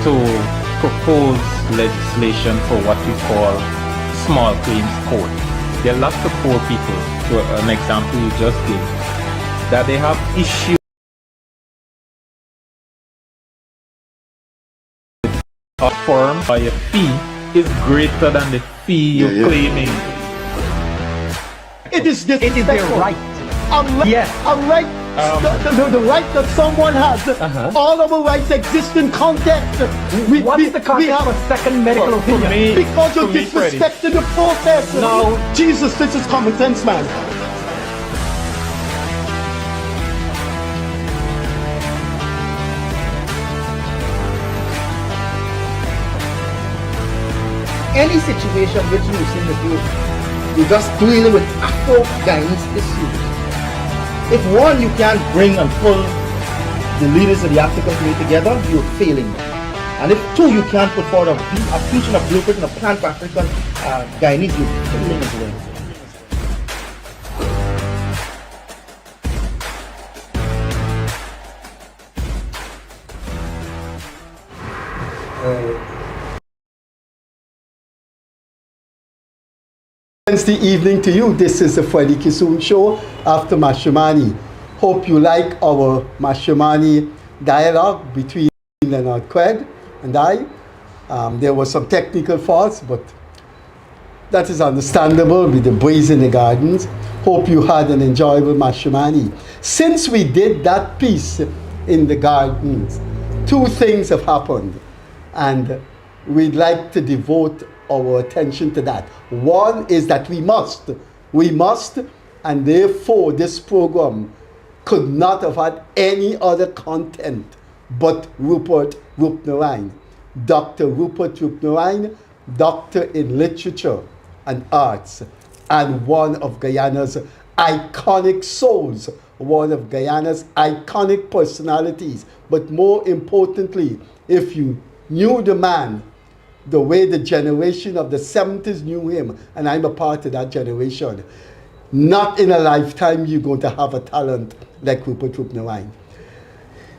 to propose legislation for what we call small claims court. There are lots of poor people, to an example you just gave, that they have issues a firm by a fee is greater than the fee you're claiming. It is their right. Unlike the right that someone has. All our rights exist in context. What is the context of a second medical opinion? Because you're disrespecting the process. No. Jesus, this is common sense, man. Any situation which you see in the field, you're just dealing with Afro-Guyanese issues. If one, you can't bring and pull the leaders of the African community together, you're failing. And if two, you can't put forward a future, a blueprint, and a plan for African Guyanese, you're failing as well. Wednesday evening to you. This is the Freddie Kissoon show after Mashimani. Hope you like our Mashimani dialogue between Leonard and I. There were some technical faults, but that is understandable with the breeze in the gardens. Hope you had an enjoyable Mashimani. Since we did that piece in the gardens, two things have happened, and we'd like to devote our attention to that. One is that we must, and therefore this program could not have had any other content but Rupert Roopnarine. Dr. Rupert Roopnarine, doctor in literature and arts, and one of Guyana's iconic souls, one of Guyana's iconic personalities. But more importantly, if you knew the man the way the generation of the 70s knew him, and I'm a part of that generation, not in a lifetime you're going to have a talent like Rupert Roopnarine.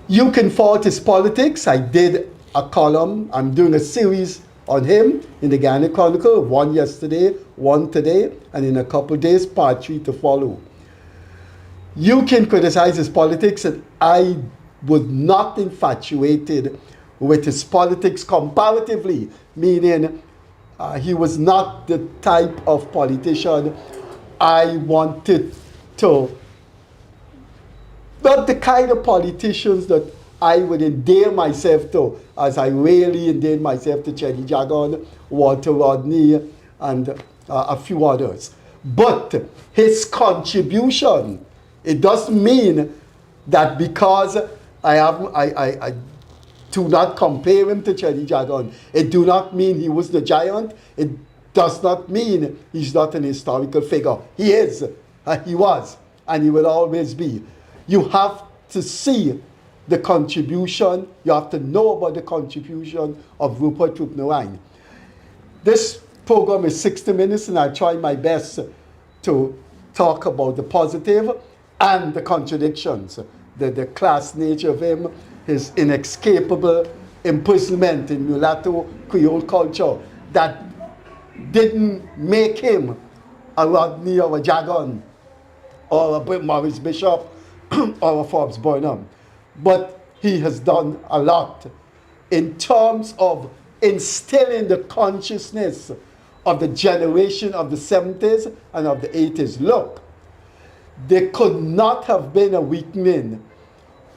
You can fault his politics. I did a column. I'm doing a series on him in the Guyana Chronicle, one yesterday, one today, and in a couple of days, part 3 to follow. You can criticize his politics, and I was not infatuated with his politics comparatively, meaning he was not the type of politician I wanted to, not the kind of politicians that I would endear myself to, as I really endeared myself to Chetty Jagan, Walter Rodney, and a few others. But his contribution, it doesn't mean that because I do not compare him to Chetty Jagan. It do not mean he was the giant. It does not mean he's not an historical figure. He is, he was, and he will always be. You have to see the contribution, you have to know about the contribution of Rupert Roopnarine. This program is 60 minutes, and I try my best to talk about the positive and the contradictions, the class nature of him, his inescapable imprisonment in mulatto Creole culture that didn't make him a Rodney or a Jagan or a Maurice Bishop or a Forbes Burnham. But he has done a lot in terms of instilling the consciousness of the generation of the 70s and of the 80s. Look, there could not have been a weakening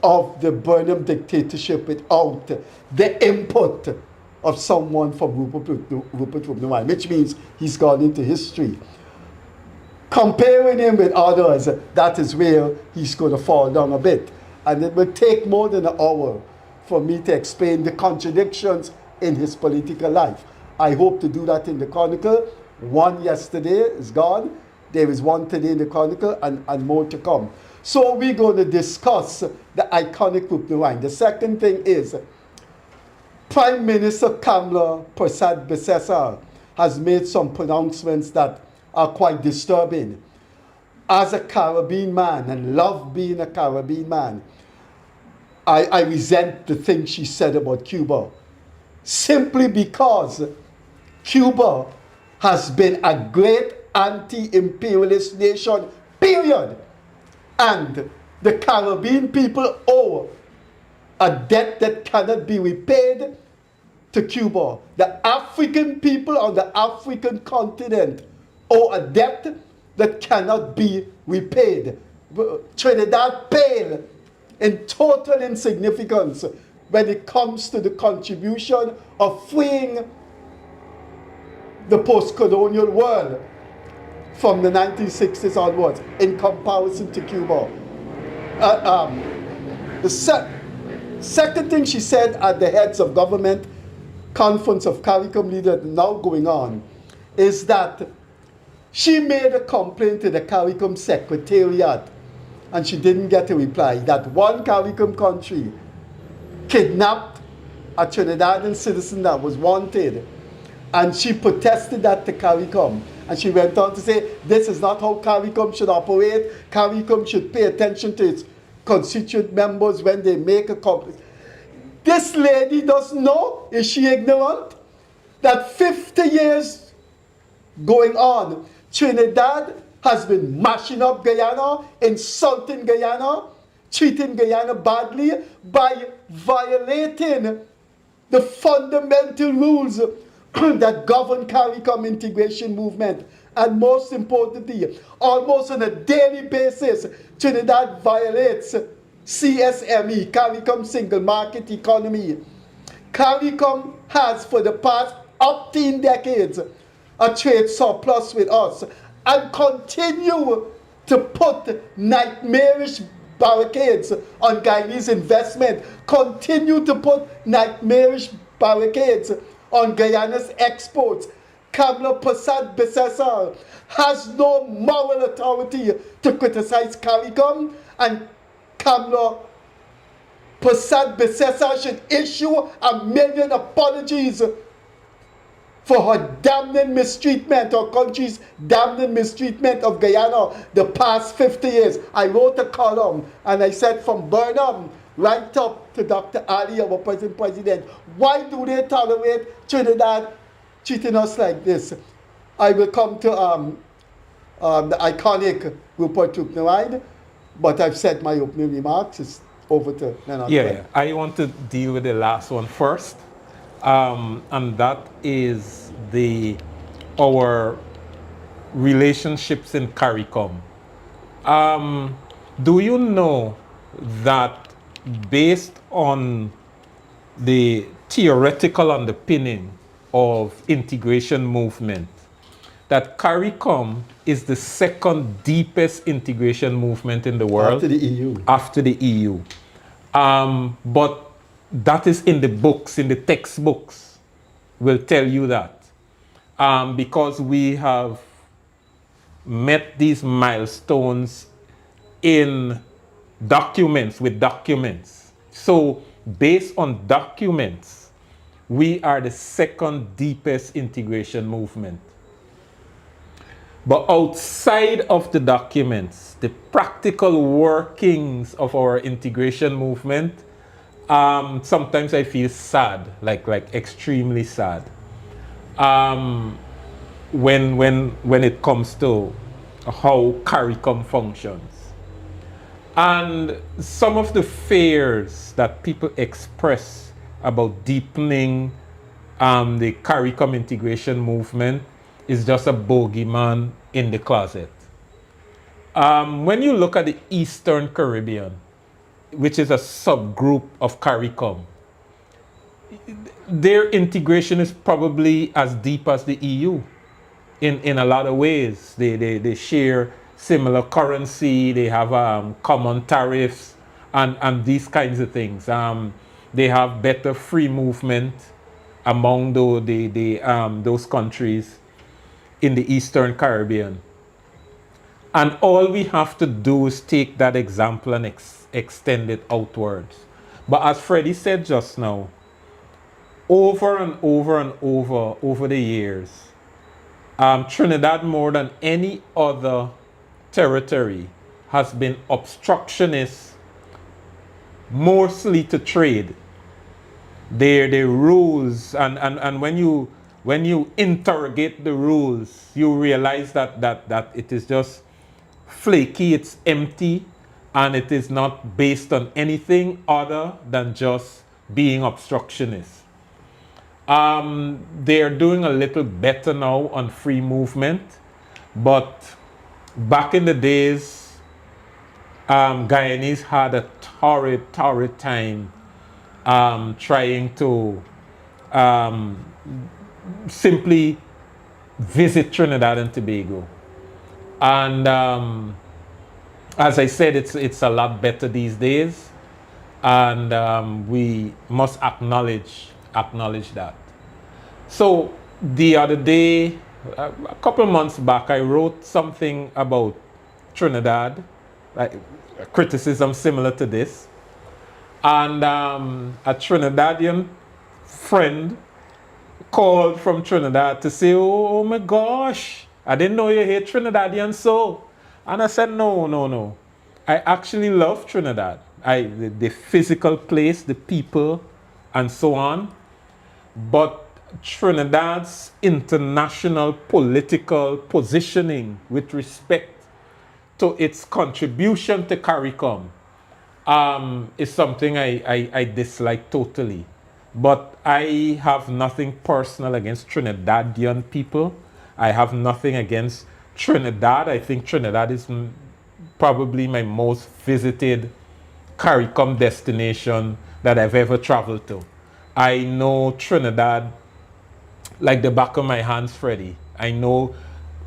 of the Burnham dictatorship without the input of someone from Rupert Roopnarine, which means he's gone into history. Comparing him with others, that is where he's going to fall down a bit. And it will take more than an hour for me to explain the contradictions in his political life. I hope to do that in the Chronicle. One yesterday is gone. There is one today in the Chronicle, and more to come. So we're going to discuss the iconic Roopnarine. The second thing is Prime Minister Kamla Persad Bissessar has made some pronouncements that are quite disturbing. As a Caribbean man, and love being a Caribbean man, I resent the things she said about Cuba. simply because Cuba has been a great anti-imperialist nation, period. And the Caribbean people owe a debt that cannot be repaid to Cuba. The African people on the African continent owe a debt that cannot be repaid. Trinidad pale in total insignificance when it comes to the contribution of freeing the post-colonial world from the 1960s onwards in comparison to Cuba. The second thing she said at the heads of government conference of CARICOM leaders now going on is that she made a complaint to the CARICOM secretariat and she didn't get a reply, that one CARICOM country kidnapped a Trinidadian citizen that was wanted, and she protested that to CARICOM. And she went on to say, this is not how CARICOM should operate. CARICOM should pay attention to its constituent members when they make a complaint. This lady doesn't know, is she ignorant, that 50 years going on, Trinidad has been mashing up Guyana, insulting Guyana, treating Guyana badly by violating the fundamental rules that govern CARICOM integration movement. And most importantly, almost on a daily basis, Trinidad violates CSME, CARICOM Single Market Economy. CARICOM has for the past 18 decades a trade surplus with us and continue to put nightmarish barricades on Guyanese investment, continue to put nightmarish barricades on Guyana's exports. Kamla Prasad Bissessar has no moral authority to criticize CARICOM, and Kamla Prasad Bissessar should issue 1 million apologies for her damning mistreatment, our country's damning mistreatment of Guyana the past 50 years. I wrote a column and I said from Burnham right up to Dr. Ali, our present president, why do they tolerate Trinidad treating us like this? I will come to the iconic Rupert Roopnarine, but I've said my opening remarks. It's over to Leonard. Yeah, I want to deal with the last one first. And that is our relationships in CARICOM. Do you know that based on the theoretical underpinning of integration movement, that CARICOM is the second deepest integration movement in the world? After the EU. After the EU. But that is in the books, in the textbooks, will tell you that. Because we have met these milestones in documents, with documents. So based on documents, we are the second deepest integration movement. But outside of the documents, the practical workings of our integration movement, sometimes I feel sad, like extremely sad, when it comes to how CARICOM functions. And some of the fears that people express about deepening the CARICOM integration movement is just a bogeyman in the closet. When you look at the Eastern Caribbean, which is a subgroup of CARICOM, their integration is probably as deep as the EU in a lot of ways. They share similar currency, they have common tariffs and these kinds of things. They have better free movement among those countries in the Eastern Caribbean. And all we have to do is take that example and extend it outwards. But as Freddie said just now, over and over the years, Trinidad, more than any other territory, has been obstructionist, mostly to trade. their rules, and when you interrogate the rules, you realize that it is just flaky, it's empty, and it is not based on anything other than just being obstructionist. They are doing a little better now on free movement, but back in the days, Guyanese had a torrid time trying to simply visit Trinidad and Tobago. And as I said, it's a lot better these days, and we must acknowledge that. So the other day, a couple of months back, I wrote something about Trinidad, like a criticism similar to this, and a Trinidadian friend called from Trinidad to say, oh my gosh, I didn't know you hate Trinidadians so. And I said, no. I actually love Trinidad. The physical place, the people, and so on. But Trinidad's international political positioning with respect to its contribution to CARICOM is something I dislike totally. But I have nothing personal against Trinidadian people. I have nothing against Trinidad. I think Trinidad is probably my most visited CARICOM destination that I've ever traveled to. I know Trinidad like the back of my hands, Freddie. I know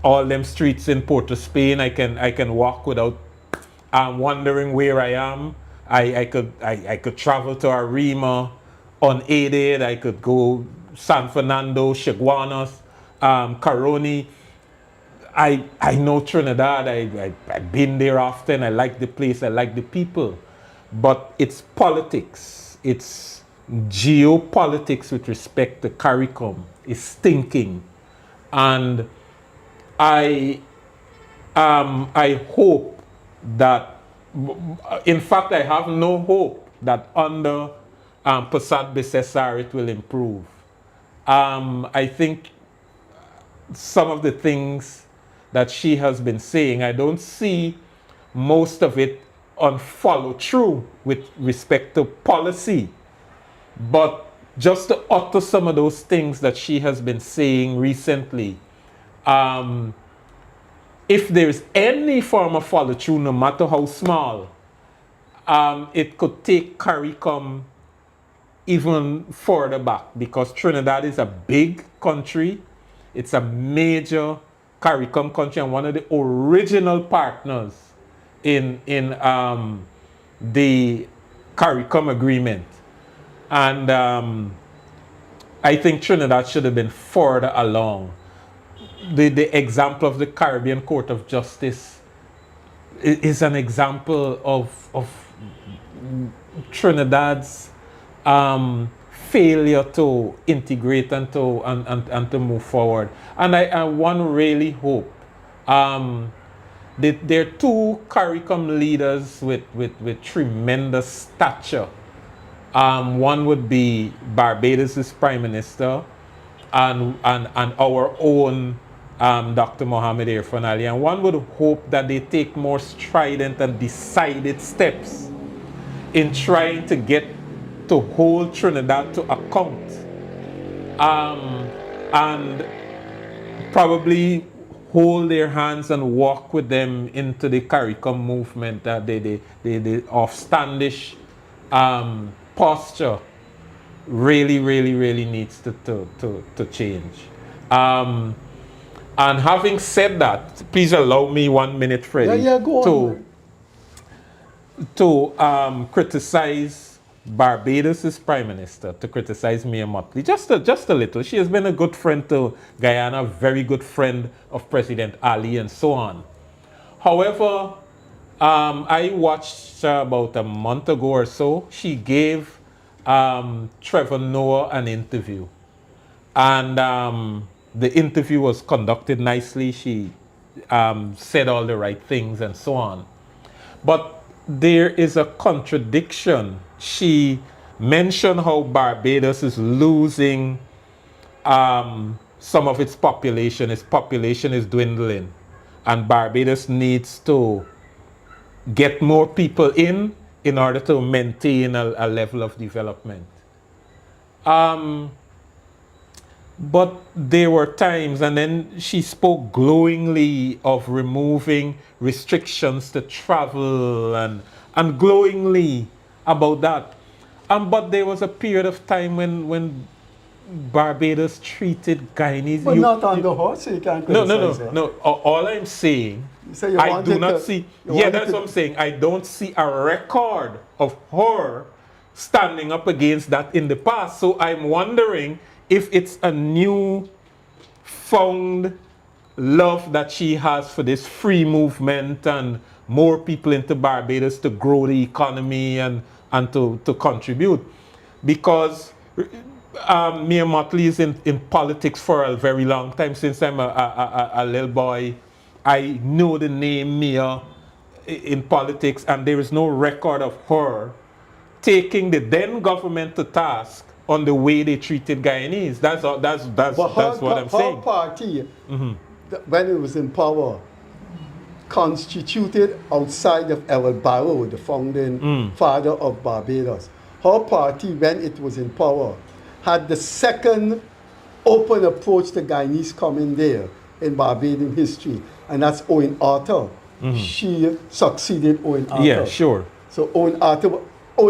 all them streets in Port of Spain. I can walk without wondering where I am. I could travel to Arima unaided. I could go San Fernando, Chaguanas, Caroni. I know Trinidad. I've been there often. I like the place. I like the people. But it's politics. It's geopolitics with respect to CARICOM is stinking. And I hope that, in fact, I have no hope that under Passat Besessar it will improve. I think some of the things that she has been saying, I don't see most of it on follow through with respect to policy. But just to utter some of those things that she has been saying recently, if there's any form of follow through, no matter how small, it could take CARICOM even further back, because Trinidad is a big country. It's a major CARICOM country and one of the original partners in the CARICOM agreement. And I think Trinidad should have been further along. The example of the Caribbean Court of Justice is an example of Trinidad's failure to integrate and to move forward. And I one really hope there are two CARICOM leaders with tremendous stature. One would be Barbados' Prime Minister and our own Dr. Mohamed Irfan Ali. And one would hope that they take more strident and decided steps in trying to get to hold Trinidad to account, and probably hold their hands and walk with them into the CARICOM movement. The offstandish posture really needs to change. And having said that, please allow me 1 minute, Freddie, go on, to criticize Barbados' Prime Minister, to criticize Mia Mottley, just a little. She has been a good friend to Guyana, a very good friend of President Ali, and so on. However, I watched about a month ago or so. She gave Trevor Noah an interview, and the interview was conducted nicely. She said all the right things and so on. But there is a contradiction. She mentioned how Barbados is losing some of its population. Its population is dwindling, and Barbados needs to get more people in order to maintain a level of development. But there were times, and then she spoke glowingly of removing restrictions to travel and glowingly about that. But there was a period of time when Barbados treated Guyanese. But not under her, so you can't criticize her. No. All I'm saying, So you I do wanted not to- see. you Yeah, wanted that's to- what I'm saying. I don't see a record of her standing up against that in the past. So I'm wondering if it's a new found love that she has for this free movement and more people into Barbados to grow the economy and to contribute. Because Mia Motley is in politics for a very long time. Since I'm a little boy, I know the name Mia in politics, and there is no record of her taking the then government to task on the way they treated Guyanese. That's what I'm saying. Her party, when it was in power, constituted outside of El Barrow, the founding father of Barbados. Her party, when it was in power, had the second open approach to Guyanese coming there in Barbadian history, and that's Owen Arthur. She succeeded Owen Arthur. Yeah, sure. So Owen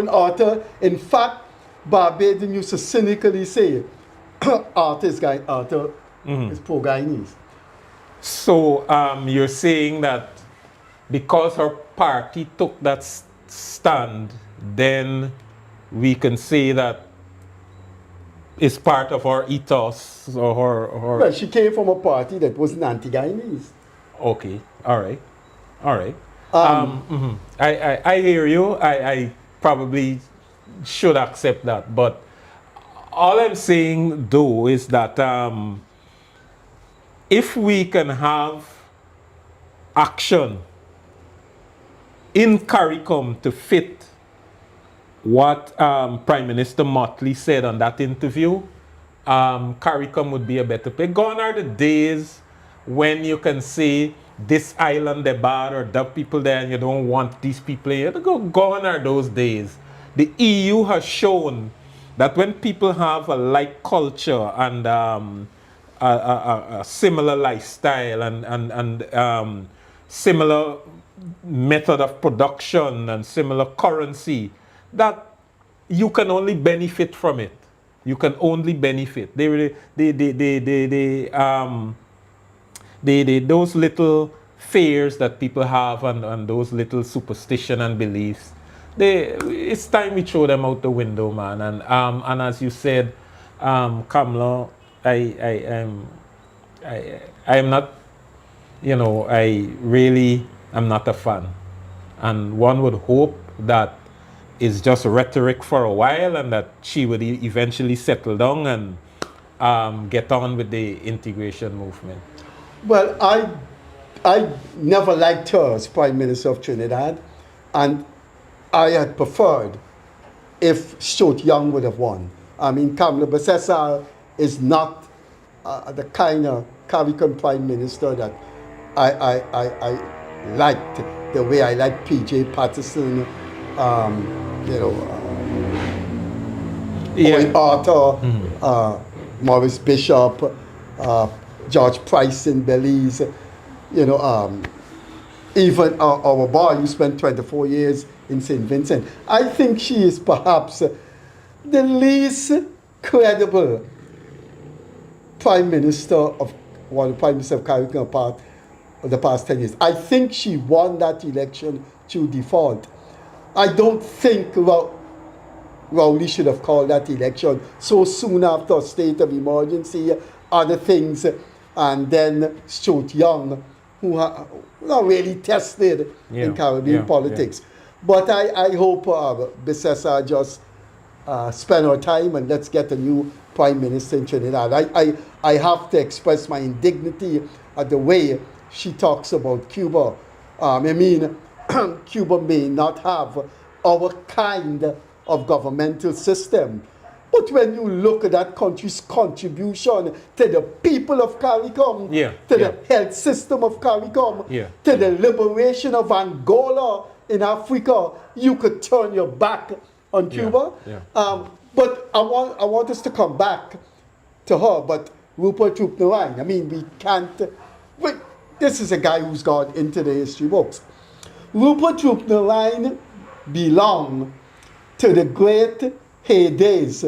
Arthur, in fact, Barbadian used to cynically say, Arthur is pro-Guyanese. So you're saying that because her party took that stand, then we can say that it's part of her ethos or her. Well, she came from a party that wasn't anti-Guyanese. Okay, all right. I hear you. I probably should accept that, but all I'm saying though is that if we can have action in CARICOM to fit what Prime Minister Motley said on that interview, CARICOM would be a better place. Gone are the days when you can say this island they bad or the people there and you don't want these people here. Gone are those days. The EU has shown that when people have a like culture and a similar lifestyle and similar method of production and similar currency, that you can only benefit from it. You can only benefit. Those little fears that people have and those little superstition and beliefs, it's time we throw them out the window, man. And as you said, Kamla, I am not, I really am not a fan. And one would hope that it's just rhetoric for a while and that she would eventually settle down and get on with the integration movement. Well, I never liked her as Prime Minister of Trinidad, and I had preferred if Stuart Young would have won. I mean, Kamla Besessa is not the kind of CARICOM Prime Minister that I liked, the way I like P.J. Patterson, Owen Arthur, Maurice Bishop, George Price in Belize, even our boy who spent 24 years in St. Vincent. I think she is perhaps the least credible Prime Minister of CARICOM part of the past 10 years. I think she won that election through default. I don't think Rowley should have called that election so soon after a state of emergency, other things, and then Stuart Young, who are not really tested in Caribbean politics. But I hope Besessa just spend her time and let's get a new Prime Minister in Trinidad. I have to express my indignity at the way she talks about Cuba. Cuba may not have our kind of governmental system. But when you look at that country's contribution to the people of CARICOM, to the health system of CARICOM, to the liberation of Angola in Africa, you could turn your back on Cuba. But I want us to come back to her, but Rupert Roopnarine, I mean, we can't, this is a guy who's gone into the history books. Rupert Roopnarine belonged to the great heydays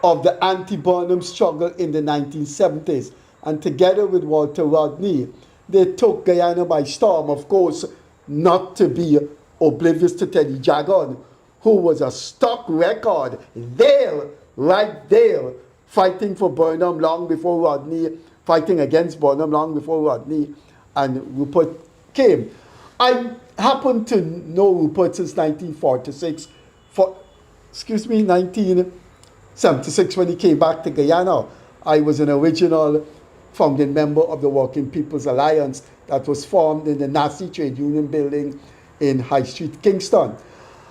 of the anti-Burnham struggle in the 1970s. And together with Walter Rodney, they took Guyana by storm. Of course, not to be oblivious to Teddy Jagan, who was a stock record there, right there, fighting for Burnham long before Rodney, fighting against Burnham long before Rodney and Rupert came. I happen to know Rupert since 1946, 1976 when he came back to Guyana. I was an original founding member of the Working People's Alliance that was formed in the Nazi Trade Union building in High Street, Kingston.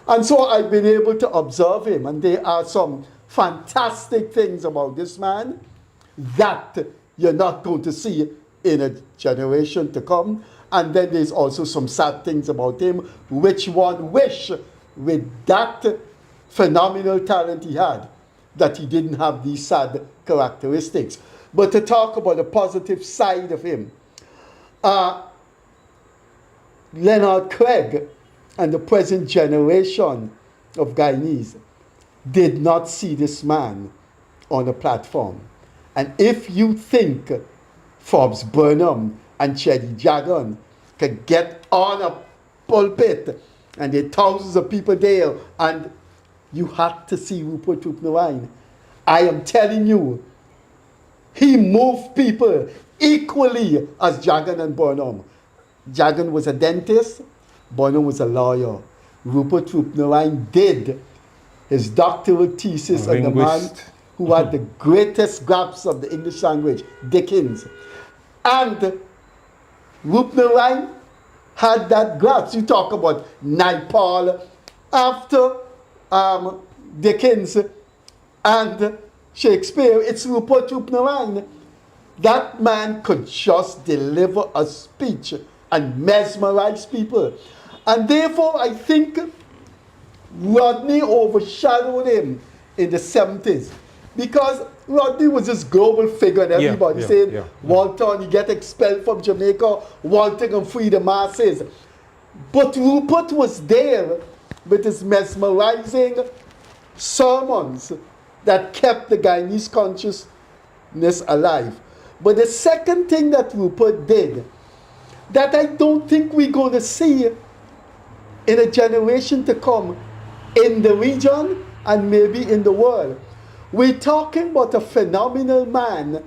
And so I've been able to observe him, and there are some fantastic things about this man that you're not going to see in a generation to come. And then there's also some sad things about him, which one wish with that phenomenal talent he had, that he didn't have these sad characteristics. But to talk about the positive side of him, Leonard Craig and the present generation of Guyanese did not see this man on a platform. And if you think Forbes Burnham and Chedi Jagan could get on a pulpit and there are thousands of people there, and you had to see Rupert Roopnarine, I am telling you, he moved people equally as Jagan and Burnham. Jagan was a dentist, Burnham was a lawyer. Rupert Roopnarine did his doctoral thesis on the man who had the greatest grasp of the English language, Dickens. And Roopnarine had that grasp. You talk about Naipaul after Dickens and Shakespeare, it's Rupert Roopnarine. That man could just deliver a speech and mesmerize people. And therefore, I think Rodney overshadowed him in the 70s. Because Rodney was this global figure, and everybody said, Walter, and he get expelled from Jamaica, Walter can free the masses. But Rupert was there with his mesmerizing sermons that kept the Guyanese consciousness alive. But the second thing that Rupert did, that I don't think we're going to see in a generation to come in the region and maybe in the world. We're talking about a phenomenal man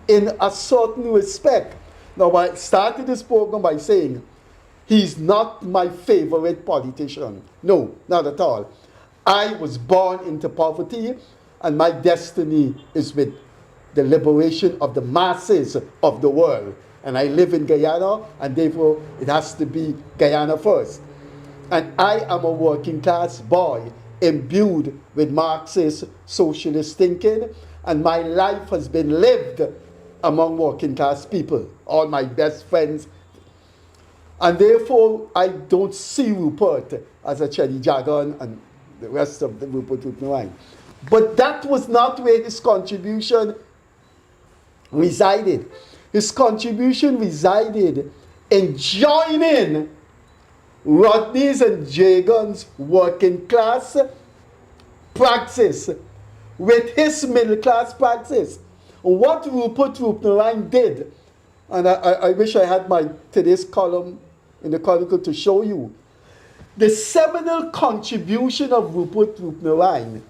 in a certain respect. Now, I started this program by saying, he's not my favorite politician. No, not at all. I was born into poverty, and my destiny is with the liberation of the masses of the world. And I live in Guyana, and therefore it has to be Guyana first. And I am a working class boy, imbued with Marxist socialist thinking, and my life has been lived among working class people, all my best friends. And therefore, I don't see Rupert as a Chedi Jagan and the rest of the Rupert Roopnarine. But that was not where his contribution resided. His contribution resided in joining Rodney's and Jagan's working class praxis with his middle class praxis. What Rupert Roopnarine did, and I wish I had my today's column in the Chronicle to show you, the seminal contribution of Rupert Roopnarine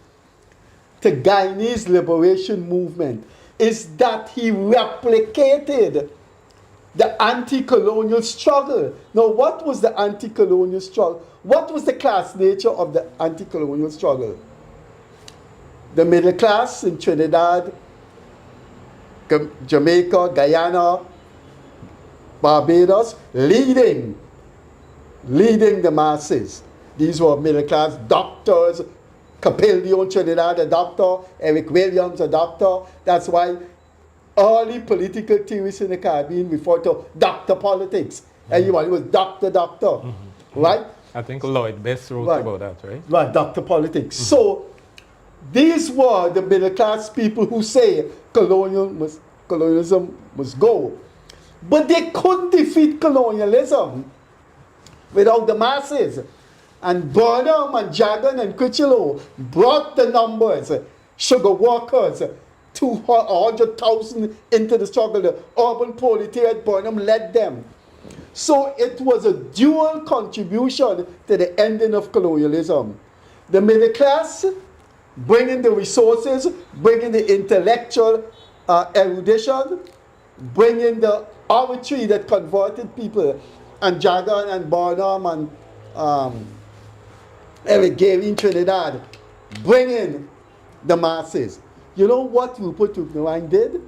to Guyanese liberation movement is that he replicated the anti-colonial struggle. Now, what was the anti-colonial struggle? What was the class nature of the anti-colonial struggle? The middle class in Trinidad, Jamaica, Guyana, Barbados, leading the masses. These were middle class doctors, Capilio Trinidad, a doctor, Eric Williams, a doctor. That's why early political theorists in the Caribbean refer to doctor politics. Everybody was doctor, right? I think Lloyd Best wrote Right. about that, right? Right, doctor politics. So these were the middle class people who say colonialism must go. But they couldn't defeat colonialism without the masses. And Burnham and Jagan and Critchlow brought the numbers, sugar workers, 200,000 into the struggle. The urban proletariat, Burnham led them. So it was a dual contribution to the ending of colonialism. The middle class, bringing the resources, bringing the intellectual erudition, bringing the oratory that converted people, and Jagan and Burnham and Eric Gary in Trinidad, bringing the masses. You know what Rupert Roopnarine did?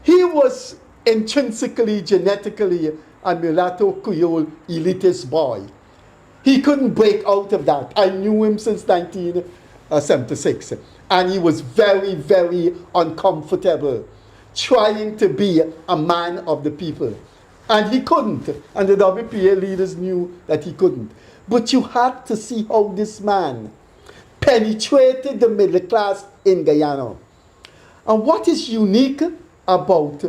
He was intrinsically, genetically, a mulatto Creole elitist boy. He couldn't break out of that. I knew him since 1976. And he was very, very uncomfortable trying to be a man of the people. And he couldn't. And the WPA leaders knew that he couldn't. But you had to see how this man penetrated the middle class in Guyana. And what is unique about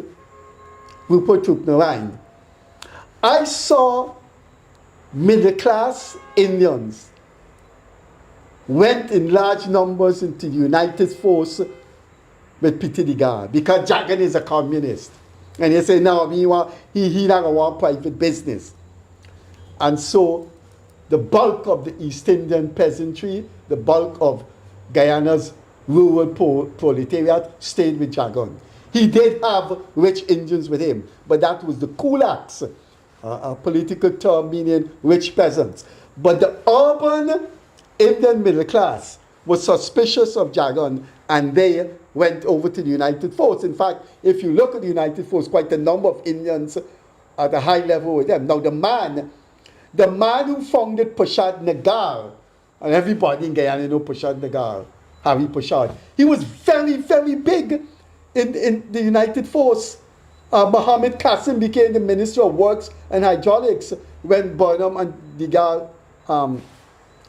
Rupert Roopnarine? I saw middle class Indians went in large numbers into the United Force with Pittidigar because Jagan is a communist. And he said, no, he don't want private business. And so the bulk of the East Indian peasantry, the bulk of Guyana's rural proletariat stayed with Jagan. He did have rich Indians with him, but that was the kulaks, a political term meaning rich peasants. But the urban Indian middle class was suspicious of Jagan, and they went over to the United Force. In fact, if you look at the United Force, quite a number of Indians at a high level with them. Now the man who founded Prashad Nagar, and everybody in Guyana know Prashad Nagar, Harry Prashad, he was very, very big in the United Force. Mohammed Qasim became the Minister of Works and Hydraulics when Burnham and Digar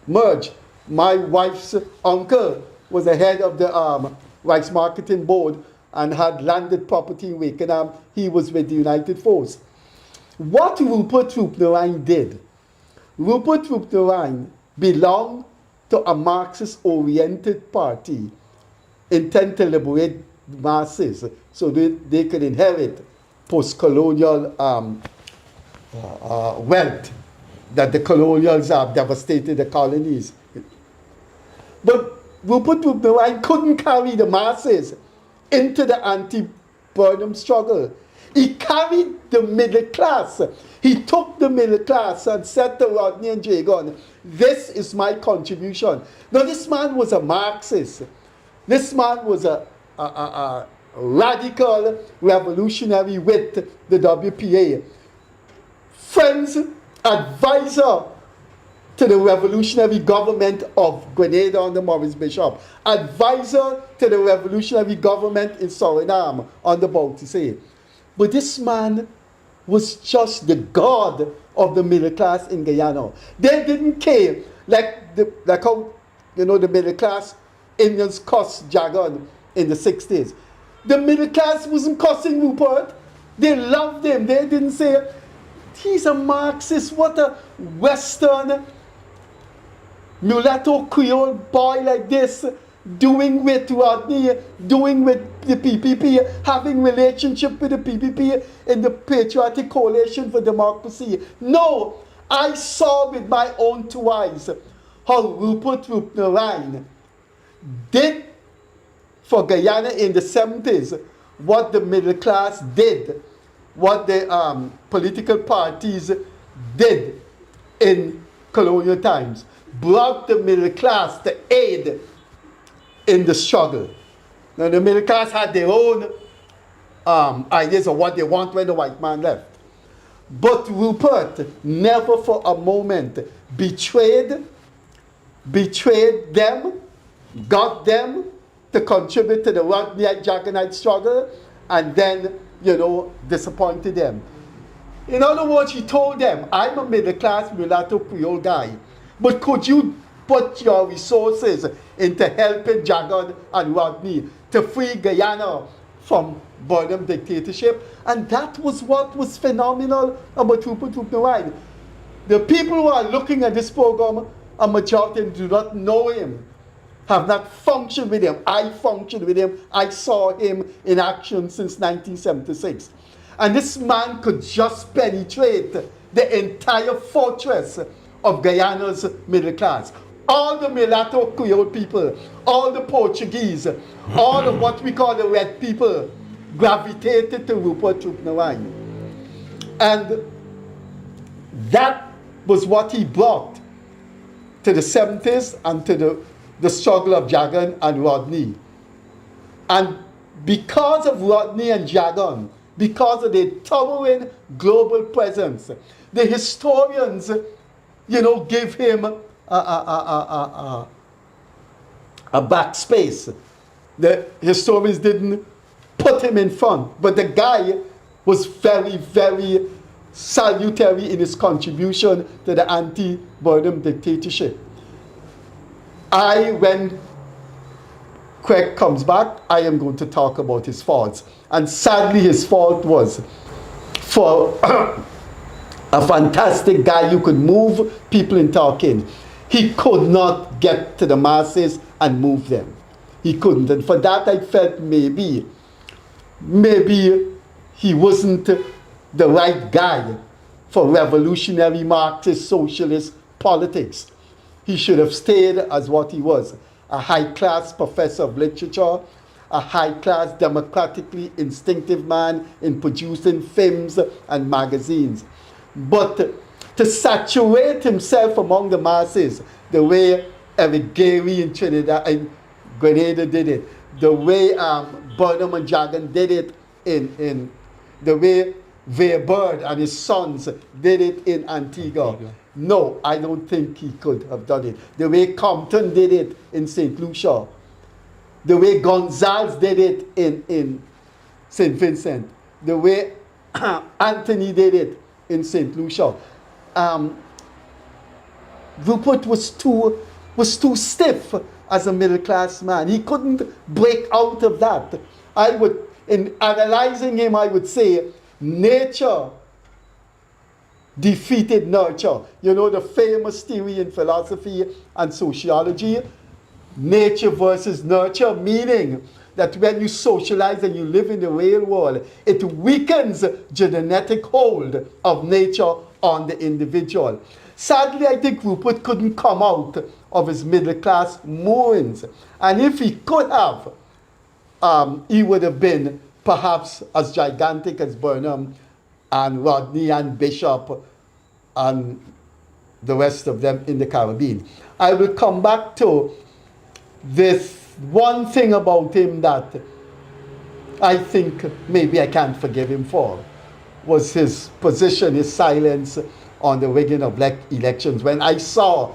merged. My wife's uncle was the head of the Rice Marketing Board and had landed property in Wakenham. He was with the United Force. What Rupert Roopnarine did, Rupert Roopnarine belonged to a Marxist-oriented party intent to liberate masses so they could inherit post-colonial wealth that the colonials have devastated the colonies. But Rupert Roopnarine couldn't carry the masses into the anti-Burnham struggle. He carried the middle class. He took the middle class and said to Rodney and Jagan, this is my contribution. Now this man was a Marxist. This man was a radical revolutionary with the WPA. Friends, advisor to the revolutionary government of Grenada under Maurice Bishop, advisor to the revolutionary government in Suriname under Boutisé. But this man was just the god of the middle class in Guyana. They didn't care like how the middle class Indians cussed Jagan in the 60s. The middle class wasn't cussing Rupert. They loved him. They didn't say, he's a Marxist, what a Western mulatto Creole boy like this, doing with Rodney, doing with the PPP, having relationship with the PPP in the Patriotic Coalition for Democracy. No, I saw with my own two eyes how Rupert Roopnarine did for Guyana in the 70s what the middle class did, what the political parties did in colonial times, brought the middle class to aid in the struggle. Now the middle class had their own ideas of what they want when the white man left. But Rupert never for a moment betrayed them got them to contribute to the Rodneyite-Jaganite struggle, and then, disappointed them. In other words, he told them, I'm a middle-class mulatto Creole guy, but could you put your resources into helping Jagan and Rodney to free Guyana from Burnham dictatorship? And that was what was phenomenal about Rupert Roopnarine. The people who are looking at this program, a majority do not know him, have not functioned with him. I functioned with him. I saw him in action since 1976. And this man could just penetrate the entire fortress of Guyana's middle class. All the mulatto Creole people, all the Portuguese, all of what we call the red people gravitated to Rupert Roopnarine. And that was what he brought to the 70s and to the struggle of Jagan and Rodney. And because of Rodney and Jagan, because of their towering global presence, the historians, give him a backspace. The historians didn't put him in front, but the guy was very, very salutary in his contribution to the anti-Burnham dictatorship. When Craig comes back, I am going to talk about his faults. And sadly, his fault was for a fantastic guy who could move people in talking. He could not get to the masses and move them. He couldn't. And for that, I felt maybe he wasn't the right guy for revolutionary Marxist socialist politics. He should have stayed as what he was, a high-class professor of literature, a high-class democratically instinctive man in producing films and magazines. But to saturate himself among the masses, the way Eric Gary in Trinidad and Grenada did it, the way Burnham and Jagan did it in the way Weber and his sons did it in Antigua. No, I don't think he could have done it. The way Compton did it in St. Lucia. The way Gonzalez did it in St. Vincent. The way Anthony did it in St. Lucia. Rupert was too stiff as a middle class man. He couldn't break out of that. In analyzing him, I would say nature defeated nurture. The famous theory in philosophy and sociology, nature versus nurture, meaning that when you socialize and you live in the real world, it weakens the genetic hold of nature on the individual. Sadly, I think Rupert couldn't come out of his middle class moorings. And if he could have, he would have been perhaps as gigantic as Burnham and Rodney and Bishop and the rest of them in the Caribbean. I will come back to this one thing about him that I think maybe I can't forgive him for, was his position, his silence on the rigging of elections. When I saw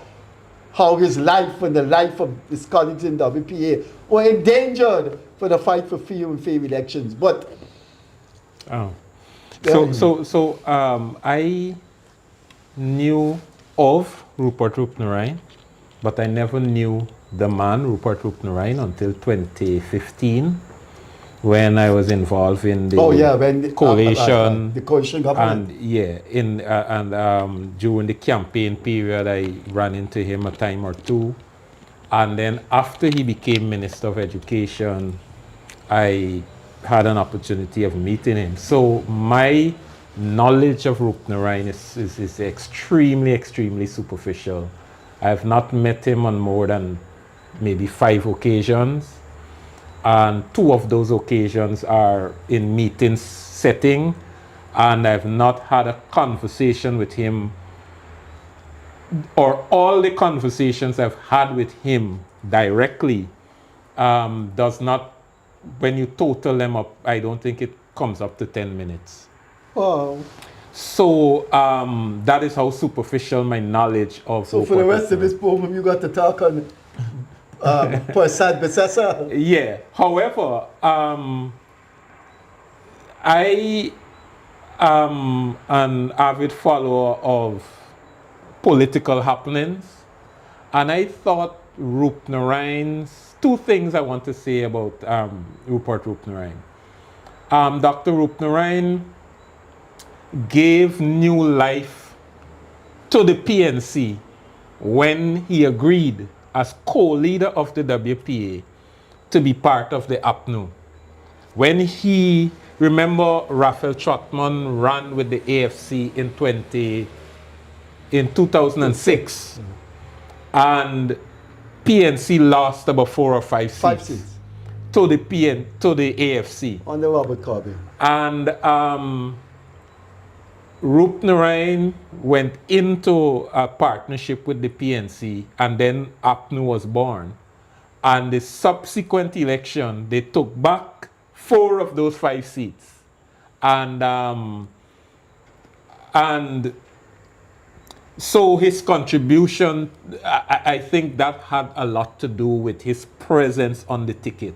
how his life and the life of his colleagues in WPA were endangered for the fight for free and fair elections. But I knew of Rupert Roopnarine, but I never knew the man Rupert Roopnarine until 2015, when I was involved in the coalition, the coalition government. And during the campaign period, I ran into him a time or two, and then after he became Minister of Education, I had an opportunity of meeting him. So my knowledge of Roopnarine is extremely, extremely superficial. I have not met him on more than maybe 5 occasions, and 2 of those occasions are in meeting setting, and I've not had a conversation with him, or all the conversations I've had with him directly does not, when you total them up, I don't think it comes up to 10 minutes. Oh. So that is how superficial my knowledge of. So for the rest of this program, you got to talk on Persad Besessa. Yeah. However, I am an avid follower of political happenings, and I thought Roopnarine's two things I want to say about Rupert Roopnarine. Dr. Roopnarine gave new life to the PNC when he agreed as co-leader of the WPA to be part of the APNU. When he, remember Raphael Trotman ran with the AFC in 2006, and PNC lost about 4 or 5 seats. 5 seats. To the AFC. Under Robert Corbyn. And Roopnarine went into a partnership with the PNC, and then APNU was born. And the subsequent election, they took back 4 of those 5 seats. And so his contribution, I think that had a lot to do with his presence on the ticket.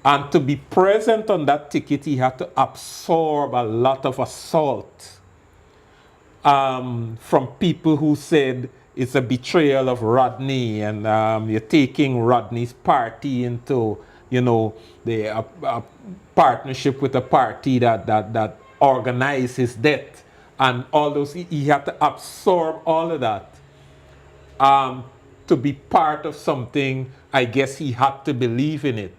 And to be present on that ticket, he had to absorb a lot of assault from people who said it's a betrayal of Rodney, and you're taking Rodney's party into, you know, the partnership with a party that organized his death, and all those. He had to absorb all of that to be part of something. I guess he had to believe in it.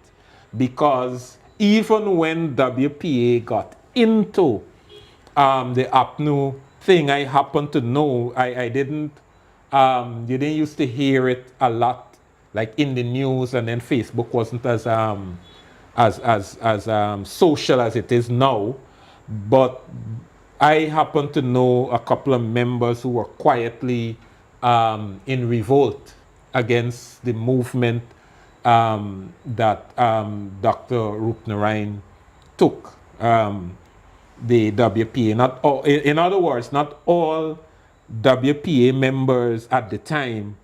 Because even when WPA got into the APNU thing, I happen to know, I didn't, you didn't used to hear it a lot, like in the news, and then Facebook wasn't as social as it is now. But I happen to know a couple of members who were quietly in revolt against the movement that Dr. Roopnarine took the WPA. Not all, in other words, not all WPA members at the time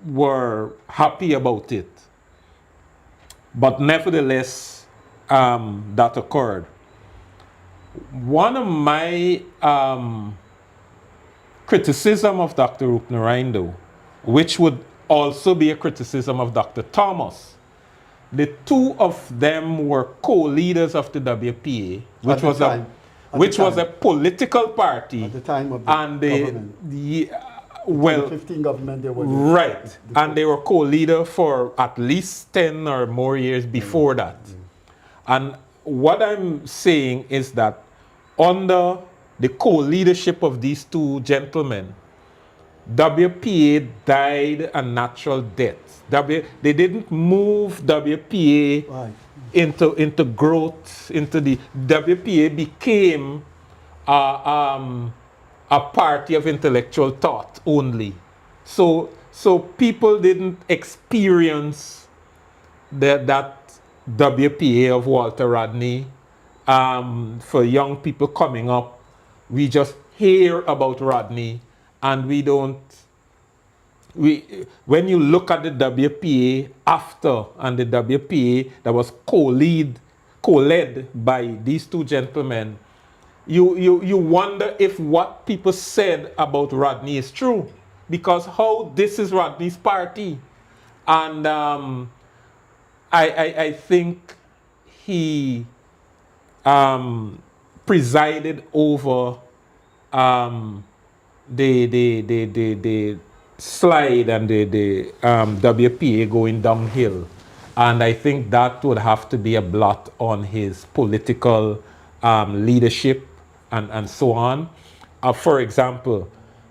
were happy about it. But nevertheless, that occurred. One of my criticism of Dr. Roopnarine, though, which would also be a criticism of Dr. Thomas. The two of them were co-leaders of the WPA, which was a political party at the time of the and government. the 2015 government, they were right, and they were co-leader for at least 10 or more years before that. And what I'm saying is that under the co-leadership of these two gentlemen, WPA died a natural death. They didn't move WPA into growth. Into the WPA became a party of intellectual thought only. So people didn't experience that WPA of Walter Rodney. For young people coming up, we just hear about Rodney. And when you look at the WPA after, and the WPA that was co-led by these two gentlemen, you wonder if what people said about Rodney is true. Because how this is Rodney's party. And I think he presided over the slide and the WPA going downhill. And I think that would have to be a blot on his political leadership and so on. For example,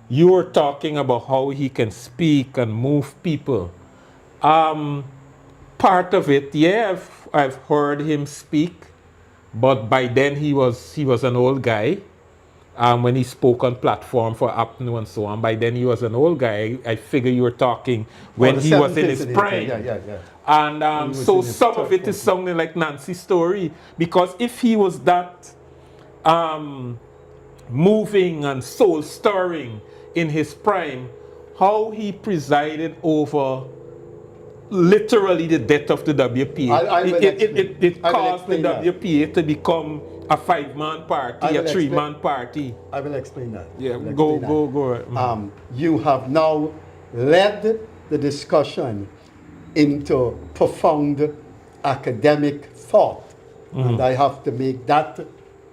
you were talking about how he can speak and move people. Part of it, yeah, I've heard him speak, but by then he was an old guy. When he spoke on platform for APNU and so on, by then he was an old guy. I figure you were talking when he was in his prime. Yeah. And so some of it is sounding like Nancy's story, because if he was that moving and soul-stirring in his prime, how he presided over literally the death of the WPA. I will explain. It I will caused the explain that. WPA to become a 5-man party, a 3-man party. I will explain that. Yeah, I will go explain that. ahead. You have now led the discussion into profound academic thought, and I have to make that.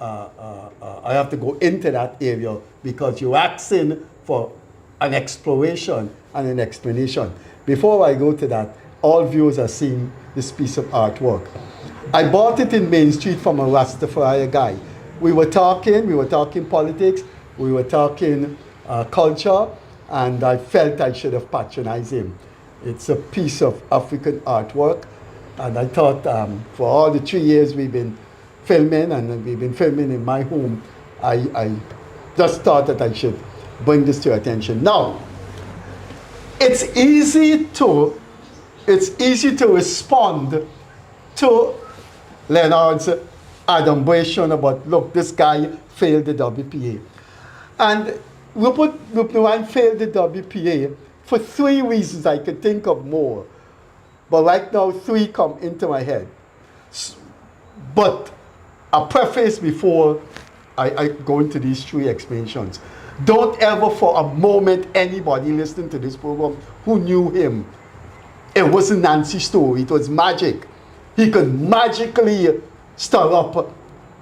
I have to go into that area because you're asking for an exploration and an explanation. Before I go to that, all viewers are seeing this piece of artwork. I bought it in Main Street from a Rastafari guy. We were talking politics, we were talking culture, and I felt I should have patronized him. It's a piece of African artwork, and I thought for all the 3 years we've been filming, and we've been filming in my home, I just thought that I should bring this to your attention. Now, it's easy to respond to Leonard's adumbration about, look, this guy failed the WPA. And Rupert Roopnarine failed the WPA for 3 reasons. I could think of more, but right now 3 come into my head. But a preface before I go into these 3 explanations. Don't ever for a moment anybody listening to this program who knew him. It wasn't Nancy's story, it was magic. He could magically stir up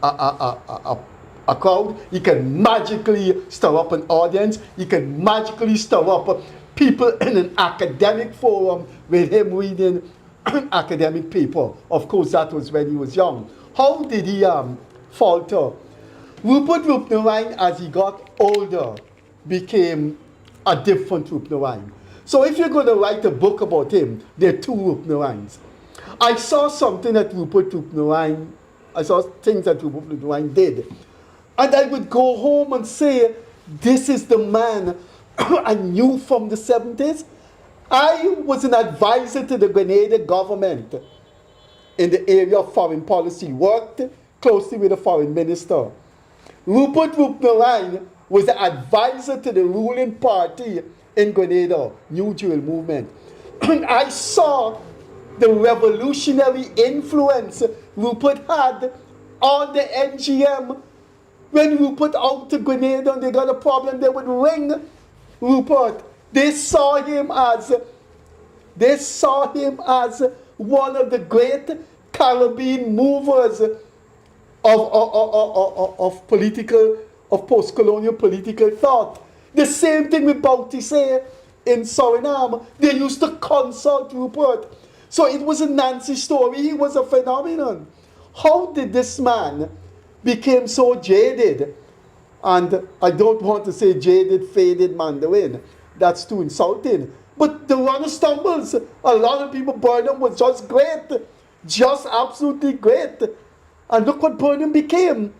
a crowd. He can magically stir up an audience. He can magically stir up people in an academic forum with him reading academic paper. Of course, that was when he was young. How did he falter? Rupert Roopnarine, as he got older, became a different Roopnarine. So if you're going to write a book about him, there are 2 Roopnarines. I saw something that Rupert Roopnarine, I saw things that Rupert Roopnarine did. And I would go home and say, this is the man I knew from the 70s. I was an advisor to the Grenada government in the area of foreign policy, worked closely with the foreign minister. Rupert Roopnarine was the advisor to the ruling party in Grenada, New Jewel Movement. I saw the revolutionary influence Rupert had on the NGM. When Rupert out to Grenada and they got a problem, they would ring Rupert. They saw him as one of the great Caribbean movers of post-colonial political thought. The same thing with Bautista in Suriname. They used to consult Rupert. So it was a Nancy story. He was a phenomenon. How did this man become so jaded? And I don't want to say jaded, faded Mandarin. That's too insulting. But the runner stumbles. A lot of people, Burnham was just great. Just absolutely great. And look what Burnham became.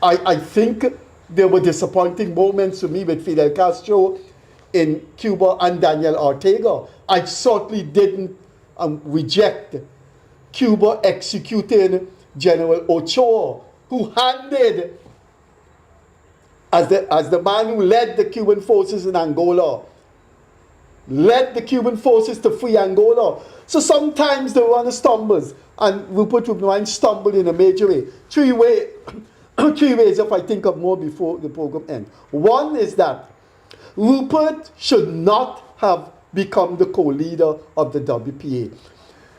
I think there were disappointing moments for me with Fidel Castro in Cuba and Daniel Ortega. I certainly didn't reject Cuba executing General Ochoa, who handed, as the man who led the Cuban forces in Angola, led the Cuban forces to free Angola. So sometimes the runner stumbles, and Rupert Roopnarine stumbled in a major way. 3 ways if I think of more before the program ends. One is that Rupert should not have become the co-leader of the WPA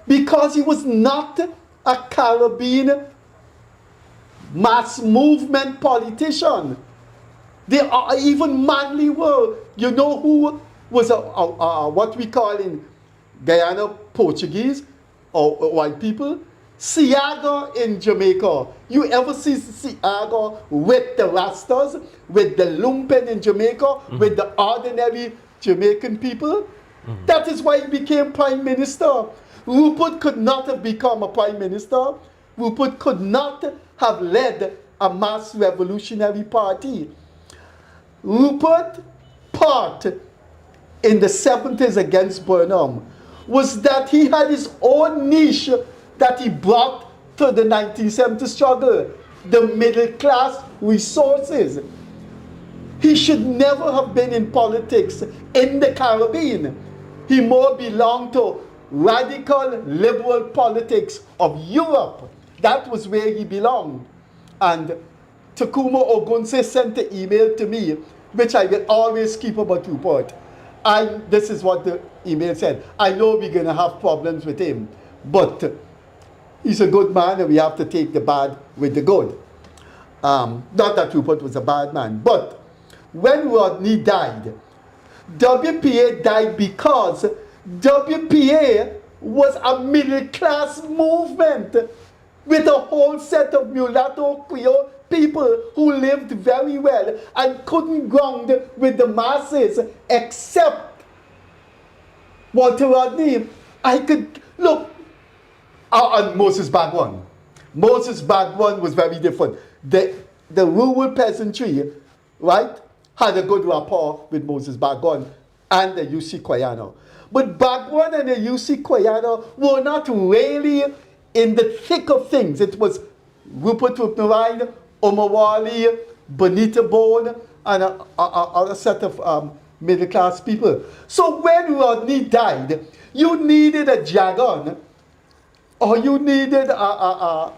because he was not a Caribbean mass movement politician. They are even manly were. You know who was what we call in Guyana Portuguese or white people? Siaga in Jamaica. You ever see Siaga with the Rastas, with the lumpen in Jamaica, with the ordinary Jamaican people? That is why he became prime minister. Rupert could not have become a prime minister. Rupert could not have led a mass revolutionary party. Rupert's part in the 70s against Burnham was that he had his own niche that he brought to the 1970 struggle, the middle class resources. He should never have been in politics in the Caribbean. He more belonged to radical liberal politics of Europe. That was where he belonged. And Takuma Ogunse sent an email to me, which I will always keep about Rupert. This is what the email said. I know we're going to have problems with him, but he's a good man and we have to take the bad with the good. Not that Rupert was a bad man, but when Rodney died, WPA died because WPA was a middle-class movement with a whole set of mulatto Creole people who lived very well and couldn't ground with the masses except Walter Rodney. I could look and Moses Bagwan. Moses Bagwan was very different. The rural peasantry, right, had a good rapport with Moses Bagwan and the UC Guyana. But Bagwan and the UC Guyana were not really in the thick of things. It was Rupert Roopnarine, Omawali, Bonita Bone, and a set of middle-class people. So when Rodney died, you needed a Jagon, or you needed a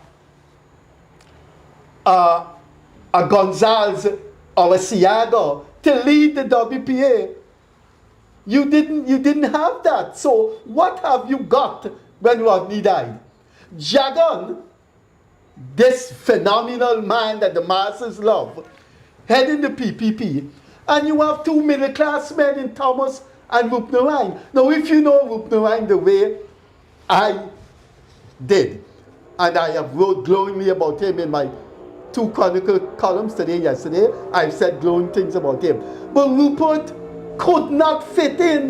Gonzalez or a Siago to lead the WPA. You didn't have that. So what have you got when Rodney died? Jagon, this phenomenal man that the masses love, heading the PPP, and you have two middle-class men in Thomas and Roopnarine. Now, if you know Roopnarine the way I did, and I have wrote glowingly about him in my 2 Chronicle columns today, yesterday, I've said glowing things about him. But Rupert could not fit in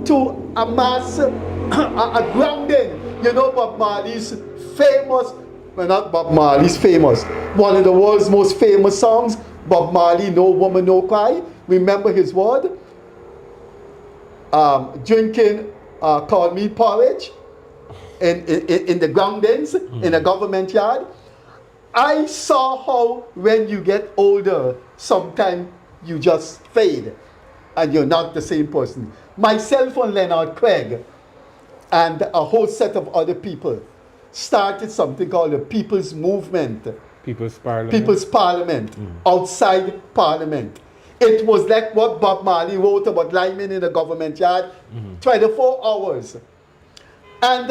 to a mass, a grounding. You know Bob Marley's famous, well not Bob Marley's famous, one of the world's most famous songs, Bob Marley, No Woman, No Cry. Remember his word? Drinking cornmeal porridge in the groundings, in a government yard. I saw how when you get older, sometimes you just fade and you're not the same person. Myself and Leonard Craig and a whole set of other people started something called the People's Movement. People's Parliament. People's Parliament, outside Parliament. It was like what Bob Marley wrote about linemen in a government yard, 24 hours. And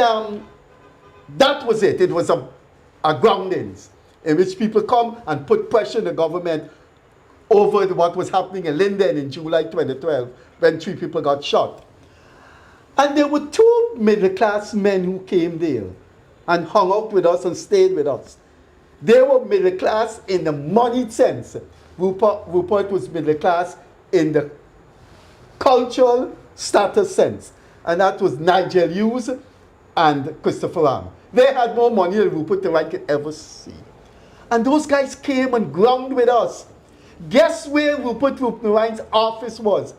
that was it. It was a groundings in which people come and put pressure on the government over what was happening in Linden in July 2012 when 3 people got shot. And there were 2 middle-class men who came there and hung out with us and stayed with us. They were middle-class in the money sense. Rupert was middle-class in the cultural status sense. And that was Nigel Hughes and Christopher Ram. They had more money than Rupert I could ever see. And those guys came and ground with us. Guess where Rupert Roopnarine's office was?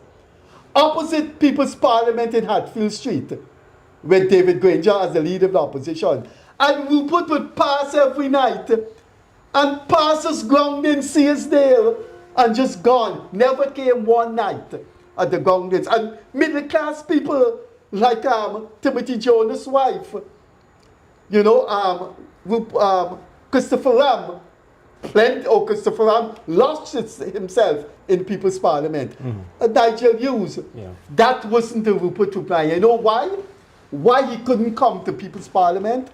Opposite People's Parliament in Hatfield Street, with David Granger as the leader of the opposition. And Rupert would pass every night and pass us grounding Searsdale and just gone. Never came one night at the groundings. And middle-class people like Timothy Jonas' wife, you know, Christopher Ram, Christopher Ram lost himself in People's Parliament. Nigel Hughes, that wasn't the Rupert Roopnarine. You know why? Why he couldn't come to People's Parliament?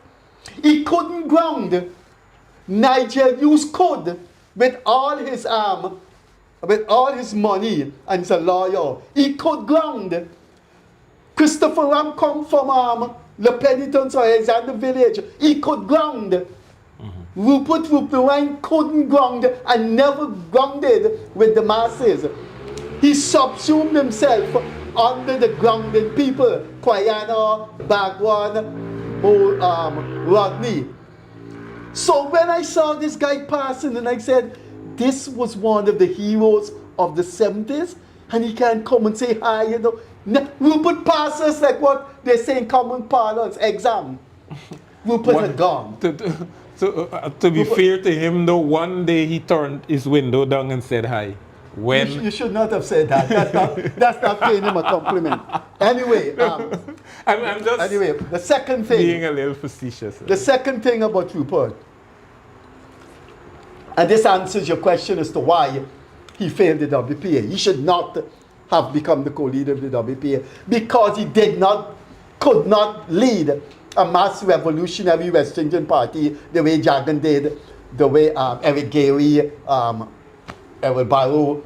He couldn't ground. Nigel Hughes could, with all his money, and he's a lawyer. He could ground. Christopher Ram come from Le Penitence or Alexander Village. He could ground. Rupert Roopnarine couldn't ground and never grounded with the masses. He subsumed himself under the grounding people, Guyana, Bagwan, Rodney. So when I saw this guy passing and I said, this was one of the heroes of the 70s and he can't come and say hi, you know. Rupert passes like what they say in common parlance, exam. Rupert had gone. To be fair to him, though, one day he turned his window down and said hi. when You should not have said that. That's not paying him a compliment. Anyway, I'm just anyway, the second thing. being a little facetious. The second thing about Rupert, and this answers your question as to why he failed the WPA. He should not have become the co-leader of the WPA because he could not lead a mass revolutionary West Indian party the way Jagan did, the way Eric Gary, Errol Barrow,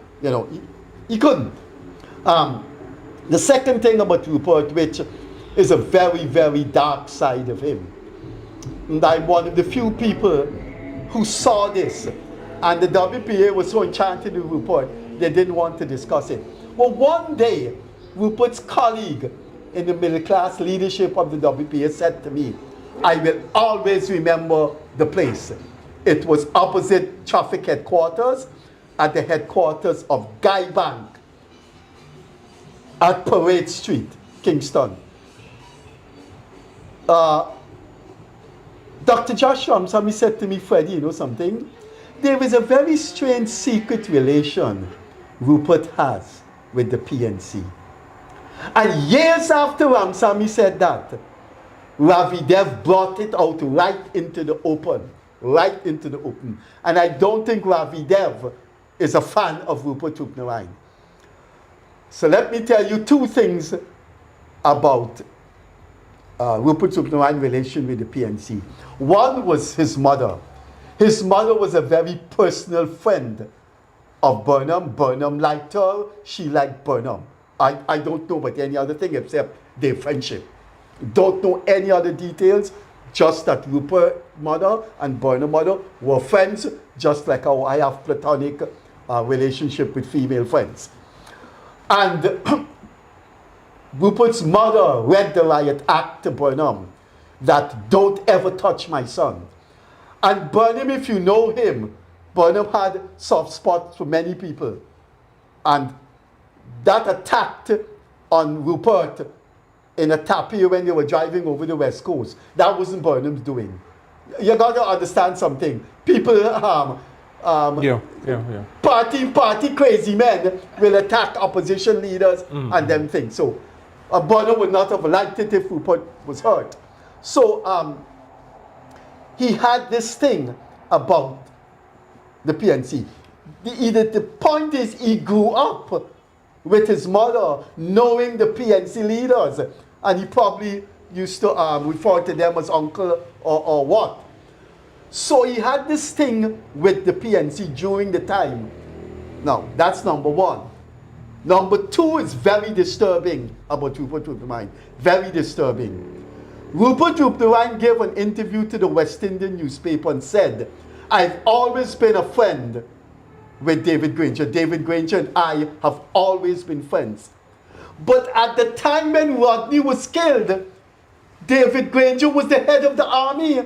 he couldn't. The second thing about Rupert, which is a very, very dark side of him, and I'm one of the few people who saw this, and the WPA was so enchanted with Rupert, they didn't want to discuss it. Well, one day, Rupert's colleague in the middle class leadership of the WPA said to me, I will always remember the place. It was opposite traffic headquarters, at the headquarters of Guy Bank at Parade Street, Kingston. Dr. Josh Ramsamy said to me, Freddie, you know something? There is a very strange secret relation Rupert has with the PNC. And years after Ramsamy said that, Ravi Dev brought it out right into the open. Right into the open. And I don't think Ravi Dev is a fan of Rupert Roopnarine. So let me tell you two things about Rupert Roopnarine's relation with the PNC. One was his mother. His mother was a very personal friend of Burnham. Burnham liked her. She liked Burnham. I don't know about any other thing except their friendship. Don't know any other details, just that Rupert mother and Burnham mother were friends, just like how I have platonic relationship with female friends. And Rupert's mother read the riot act to Burnham that don't ever touch my son. And Burnham, if you know him, Burnham had soft spots for many people. And that attack on Rupert in a tapir when they were driving over the West Coast, that wasn't Burnham's doing. You got to understand something. People, party crazy men will attack opposition leaders and them things. So Burnham would not have liked it if Rupert was hurt. So he had this thing about the PNC. The point is, he grew up with his mother knowing the PNC leaders, and he probably used to refer to them as uncle or what. So he had this thing with the PNC during the time. Now, that's number one. Number two is very disturbing about Rupert Roopnarine. Very disturbing. Rupert Roopnarine gave an interview to the West Indian newspaper and said, I've always been a friend with David Granger. David Granger and I have always been friends. But at the time when Rodney was killed, David Granger was the head of the army.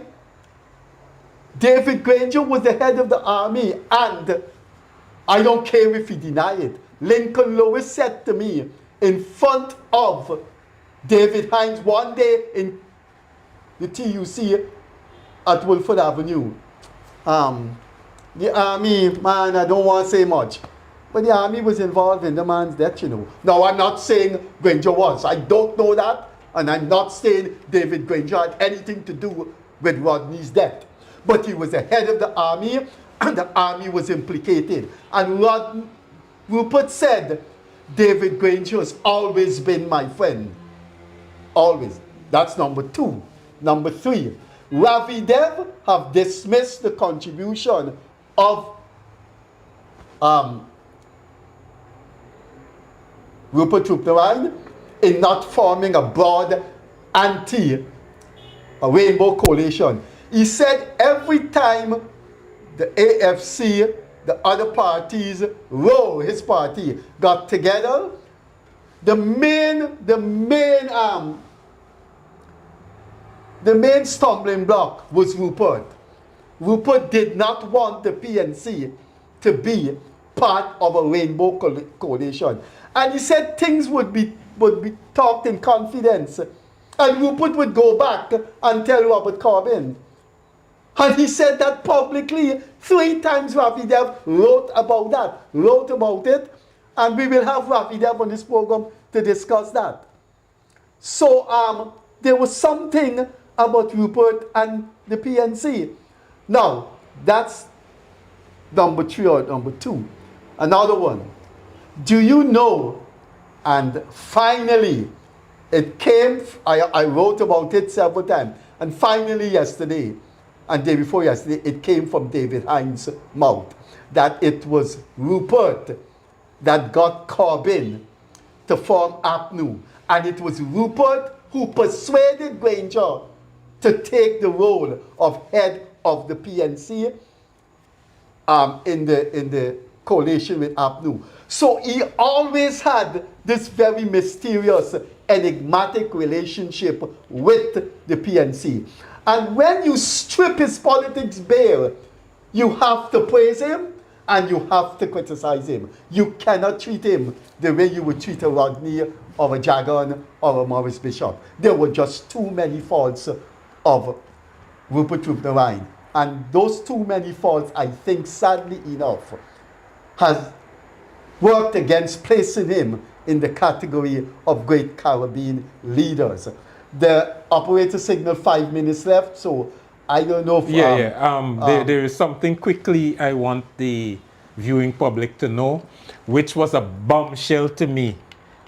David Granger was the head of the army, and I don't care if he denied it. Lincoln Lewis said to me in front of David Hines one day in the TUC at Wilford Avenue. The army, man, I don't want to say much, but the army was involved in the man's death, you know. Now, I'm not saying Granger was. I don't know that, and I'm not saying David Granger had anything to do with Rodney's death. But he was the head of the army, and the army was implicated. And Rupert said, David Granger has always been my friend. Always. That's number two. Number three, Ravi Dev have dismissed the contribution of Rupert Roopnarine in not forming a broad anti-rainbow coalition. He said every time the AFC, the other parties, his party, got together, the main stumbling block was Rupert. Rupert did not want the PNC to be part of a rainbow coalition. And he said things would be talked in confidence. And Rupert would go back and tell Robert Corbyn, And he said that publicly 3 times. Rafi Dev wrote about it, and we will have Rafi Dev on this program to discuss that. So there was something about Rupert and the PNC. Now, that's number 3 or number 2. Another one. Do you know, and finally, it came, I wrote about it several times, and finally yesterday, and day before yesterday, it came from David Hines' mouth, that it was Rupert that got Corbyn to form APNU. And it was Rupert who persuaded Granger to take the role of head of the PNC in the coalition with APNU. So he always had this very mysterious, enigmatic relationship with the PNC. And when you strip his politics bare, you have to praise him and you have to criticize him. You cannot treat him the way you would treat a Rodney or a Jagan or a Maurice Bishop. There were just too many faults of Rupert Roopnarine. And those too many faults, I think, sadly enough, has worked against placing him in the category of great Caribbean leaders. The operator signaled 5 minutes left, so I don't know if... there is something quickly I want the viewing public to know, which was a bombshell to me.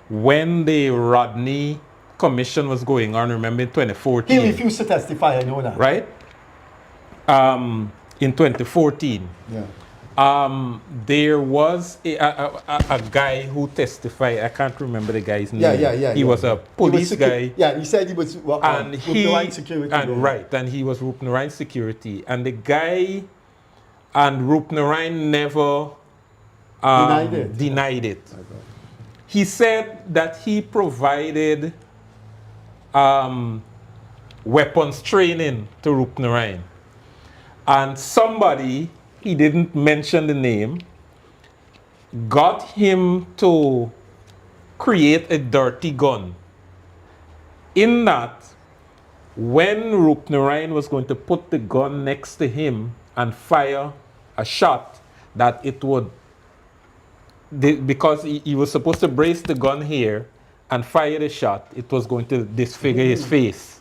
When the Rodney Commission was going on, remember in 2014? He refused to testify, I know that. Right? In 2014. Yeah. There was a guy who testified. I can't remember the guy's name. He was a police guy. Yeah, he said he was Roopnarine security. And he was Roopnarine security. And the guy and Roopnarine never denied it. He said that he provided weapons training to Roopnarine. And somebody, he didn't mention the name, got him to create a dirty gun. In that, when Roopnarine was going to put the gun next to him and fire a shot, that it would, because he was supposed to brace the gun here and fire the shot, it was going to disfigure his face.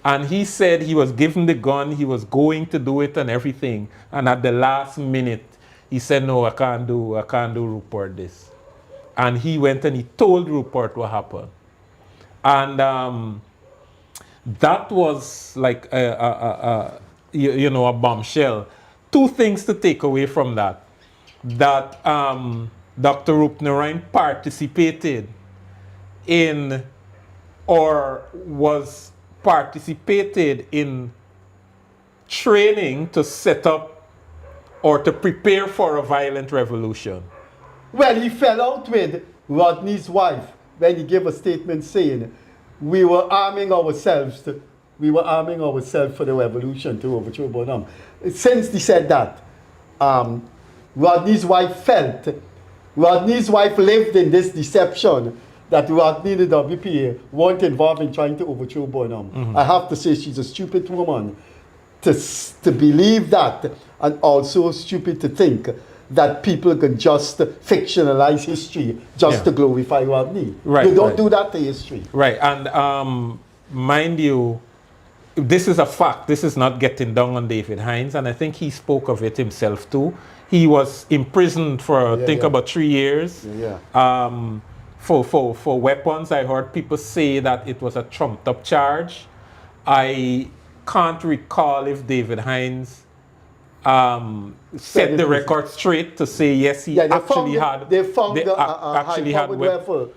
And he said he was given the gun, he was going to do it and everything. And at the last minute, he said, no, I can't do Rupert this. And he went and he told Rupert what happened. And that was like a bombshell. 2 things to take away from that. That Dr. Roopnarine participated in, or was participated in training to set up or to prepare for a violent revolution. Well, he fell out with Rodney's wife when he gave a statement saying, we were arming ourselves for the revolution to overthrow Bonham. Since he said that, Rodney's wife lived in this deception that Rodney and the WPA weren't involved in trying to overthrow Bonham. I have to say she's a stupid woman to believe that, and also stupid to think that people can just fictionalize history just to glorify Rodney. Right, you don't do that to history. Right, and mind you, this is a fact. This is not getting down on David Hines, and I think he spoke of it himself too. He was imprisoned for about 3 years. For weapons. I heard people say that it was a trumped up charge. I can't recall if David Hines set the record straight to say yes, he actually had. They found a rifle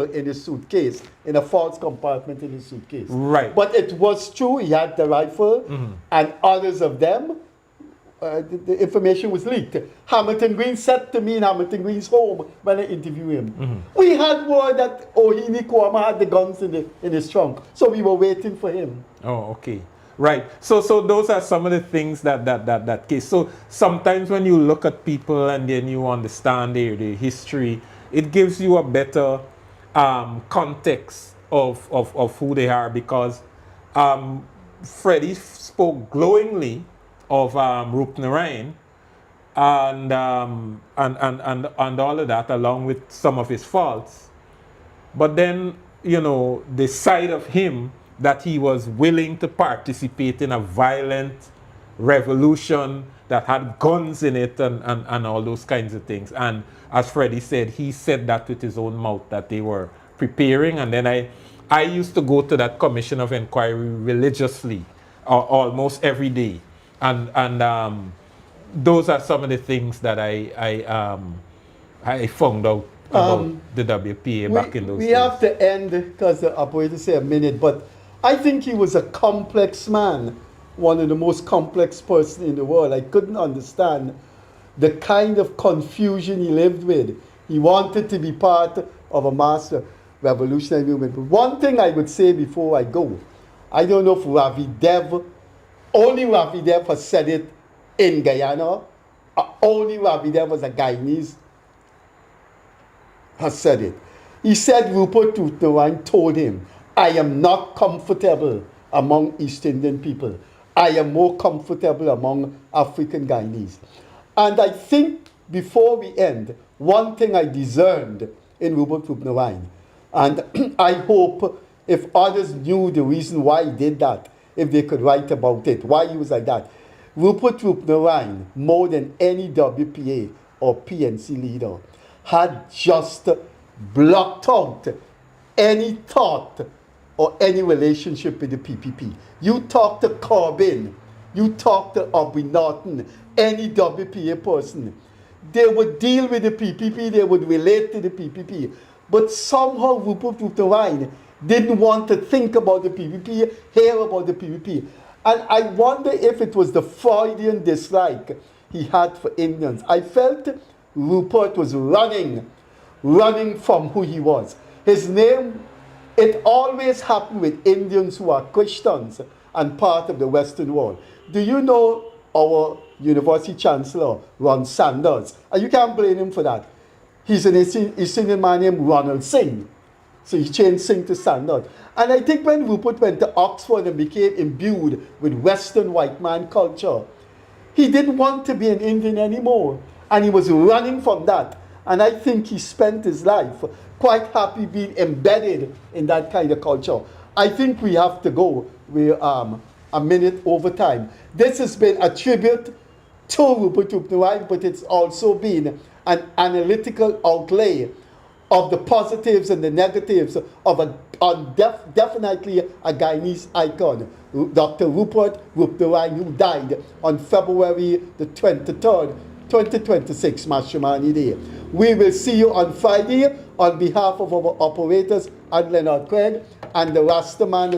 in his suitcase, in a false compartment in his suitcase. Right. But it was true, he had the rifle, and others of them, the information was leaked. Hamilton Green said to me in Hamilton Green's home when I interviewed him, we had word that Ohini Kwama had the guns in his trunk, so we were waiting for him. Oh, okay. Right. So those are some of the things that case. So sometimes when you look at people and then you understand their history, it gives you a better context of who they are, because Freddie spoke glowingly of Roopnarine and all of that, along with some of his faults. But then, you know, the side of him that he was willing to participate in a violent revolution that had guns in it and all those kinds of things. And as Freddie said, he said that with his own mouth, that they were preparing. And then I used to go to that commission of inquiry religiously, almost every day. And those are some of the things that I found out about the WPA back in those days. We have to end because the operator say a minute, but I think he was a complex man, one of the most complex person in the world. I couldn't understand the kind of confusion he lived with. He wanted to be part of a mass revolutionary movement. But one thing I would say before I go, I don't know if only Ravi Dev has said it in Guyana, only Ravi Dev was a Guyanese has said it. He said Rupert Roopnarine told him, I am not comfortable among East Indian people. I am more comfortable among African Guyanese. And I think before we end, one thing I discerned in Rupert Roopnarine, and I hope if others knew the reason why he did that, if they could write about it, why he was like that. Rupert Roopnarine, more than any WPA or PNC leader, had just blocked out any thought or any relationship with the PPP. You talk to Corbyn, you talk to Aubrey Norton, any WPA person, they would deal with the PPP, they would relate to the PPP. But somehow Rupert Roopnarine didn't want to think about the PPP, hear about the PPP. And I wonder if it was the Freudian dislike he had for Indians. I felt Rupert was running from who he was. His name, it always happened with Indians who are Christians and part of the Western world. Do you know our University Chancellor, Ron Sanders? And you can't blame him for that. He's an East Indian man named Ronald Singh. So he changed Singh to Sanders. And I think when Rupert went to Oxford and became imbued with Western white man culture, he didn't want to be an Indian anymore. And he was running from that. And I think he spent his life quite happy being embedded in that kind of culture. I think we have to go. We're a minute over time. This has been a tribute to Rupert Roopnarine, but it's also been an analytical outlay of the positives and the negatives of definitely a Guyanese icon, Dr. Rupert Roopnarine, who died on February the 23rd, 2026, Matrimony Day. We will see you on Friday on behalf of our operators and Leonard Craig and the Rastaman.